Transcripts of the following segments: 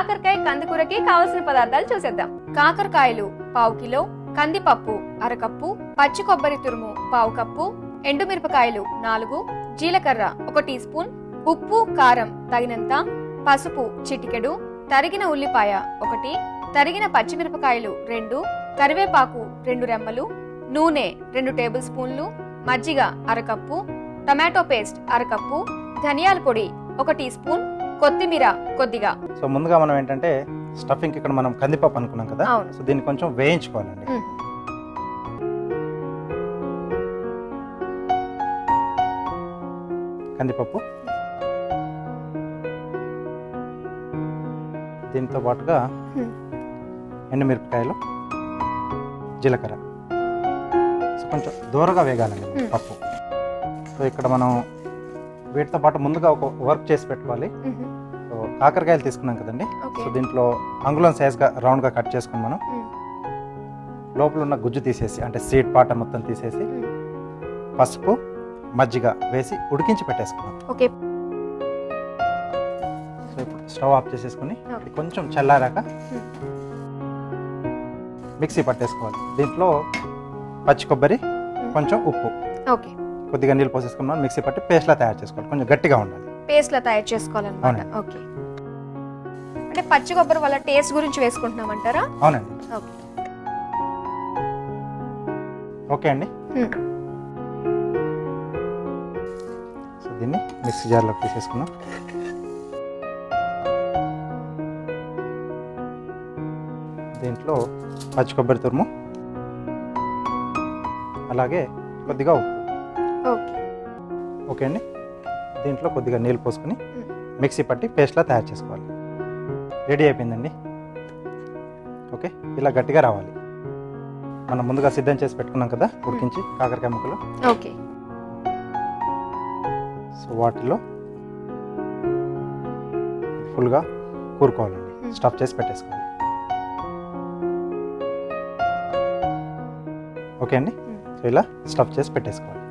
కాకరకాయ కందికూరకి కావలసిన పదార్థాలు చూసేద్దాం. కాకరకాయలు పావు కిలో, కందిపప్పు అరకప్పు, పచ్చి కొబ్బరి తురుము పావు కప్పు, ఎండుమిరపకాయలు 4, జీలకర్ర 1 టీ స్పూన్, ఉప్పు కారం తగినంత, పసుపు చిటికెడు, తరిగిన ఉల్లిపాయ 1, తరిగిన పచ్చిమిరపకాయలు 2, కరివేపాకు 2 రెమ్మలు, నూనె 2 టేబుల్ స్పూన్లు, మజ్జిగ అరకప్పు, టమాటో పేస్ట్ అరకప్పు, ధనియాల పొడి 1 టీ స్పూన్, కొత్తిమీర కొద్దిగా. సో ముందుగా మనం ఏంటంటే స్టఫింగ్ ఇక్కడ మనం కందిపప్పు అనుకున్నాం కదా, సో దీన్ని కొంచెం వేయించుకోవాలండి. కందిపప్పు దీంతో పాటుగా ఎండుమిరపకాయలు, జీలకర్ర, సో కొంచెం దూరగా వేగాలండి పప్పు. సో ఇక్కడ మనం వీటితో పాటు ముందుగా ఒక వర్క్ చేసి పెట్టుకోవాలి. సో కాకరకాయలు తీసుకున్నాం కదండి, సో దీంట్లో అంగుళం సైజ్గా రౌండ్గా కట్ చేసుకుని మనం లోపల ఉన్న గుజ్జు తీసేసి, అంటే సీడ్ పాట మొత్తం తీసేసి పసుపు మజ్జిగ వేసి ఉడికించి పెట్టేసుకున్నాం. సో ఇప్పుడు స్టవ్ ఆఫ్ చేసేసుకుని కొంచెం చల్లారాక మిక్సీ పట్టేసుకోవాలి. దీంట్లో పచ్చి కొబ్బరి, కొంచెం ఉప్పు, కొద్దిగా నీళ్ళు పోసేసుకున్నాం, మిక్సీ పట్టి పేస్ట్ లా తయారు చేసుకోవాలి. కొంచెం గట్టిగా ఉండాలి, పేస్ట్ లా తయారు చేసుకోవాలన్నమాట. ఓకే, అంటే పచ్చి కొబ్బరి వల్ల టేస్ట్ గురించి వేసుకుంటున్నామంటారా? అవునండి. ఓకే అండి. సో దీన్ని మిక్సీ జార్లోకి తీసేసుకున్నాం. దీంట్లో పచ్చి కొబ్బరి తురుము, అలాగే కొద్దిగా ఉప్పు. ఓకే అండి. దీంట్లో కొద్దిగా నీళ్ళు పోసుకొని మిక్సీ పట్టి పేస్ట్లా తయారు చేసుకోవాలి. రెడీ అయిపోయిందండి. ఓకే, ఇలా గట్టిగా రావాలి. మనం ముందుగా సిద్ధం చేసి పెట్టుకున్నాం కదా ఉడికించి కాకరకాయ ముక్కలు. ఓకే, సో వాటిలో ఫుల్గా కూరుకోవాలండి, స్టఫ్ చేసి పెట్టేసుకోవాలి. ఓకే అండి. సో ఇలా స్టఫ్ చేసి పెట్టేసుకోవాలి.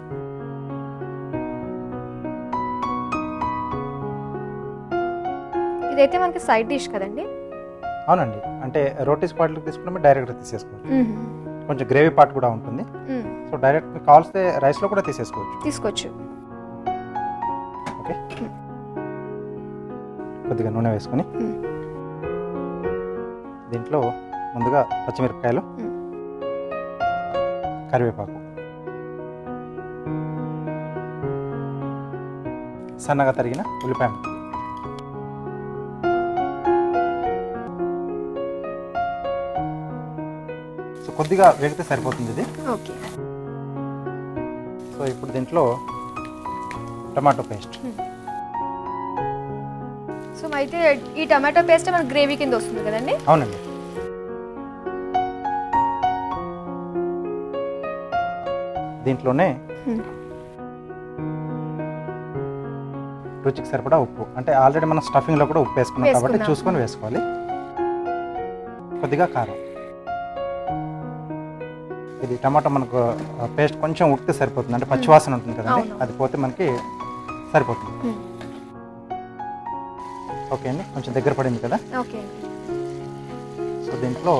ఇదైతే మనకి సైడ్ డిష్ కదండి? అవునండి, అంటే రోటీ స్పాట్లకు తీసుకుంటే డైరెక్ట్గా తీసేసుకోవచ్చు. కొంచెం గ్రేవీ పార్ట్ కూడా ఉంటుంది. సో డైరెక్ట్ మీకు కావాల్స్తే రైస్లో కూడా తీసుకోవచ్చు. ఓకే, కొద్దిగా నూనె వేసుకొని దీంట్లో ముందుగా పచ్చిమిరపకాయలు, కరివేపాకు, సన్నగా తరిగిన ఉల్లిపాయ ముక్కలు, సో కొద్దిగా వేగితే సరిపోతుంది ఇది. సో ఇప్పుడు దీంట్లో టమాటో పేస్ట్. సో అయితే ఈ టమాటో పేస్ట్ మన గ్రేవీ కింద వస్తుంది కదండి? అవునండి. దీంట్లోనే రుచికి సరిపడా ఉప్పు, అంటే ఆల్రెడీ మనం స్టఫింగ్లో కూడా ఉప్పు వేసుకున్నాం కాబట్టి చూసుకొని వేసుకోవాలి. కొద్దిగా కారం. ఇది టమాటో మనకు పేస్ట్ కొంచెం ఉడికితే సరిపోతుంది, అంటే పచ్చివాసన ఉంటుంది కదండి, అది పోతే మనకి సరిపోతుంది. ఓకే అండి, కొంచెం దగ్గర పడింది కదా. సో దీంట్లో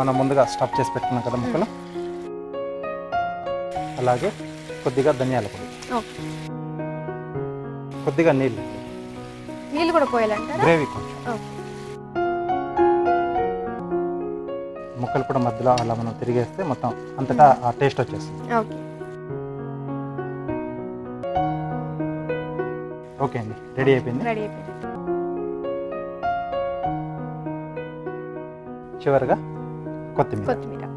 మనం ముందుగా స్టఫ్ చేసి పెట్టుకున్నాం కదా ముక్కలు, అలాగే కొద్దిగా ధనియాల పొడి, కొద్దిగా నీళ్ళు కూడా పోయాలంటే గ్రేవీ కొంచెం, ముక్కలు కూడా మధ్యలో అలా మనం తిరిగేస్తే మొత్తం అంతటా ఆ టేస్ట్ వచ్చేస్తుంది. ఓకే అండి, రెడీ అయిపోయింది. చివరిగా కొత్తిమీర.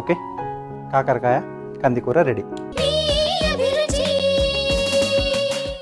ఓకే, కాకరకాయ కందికూర రెడీ.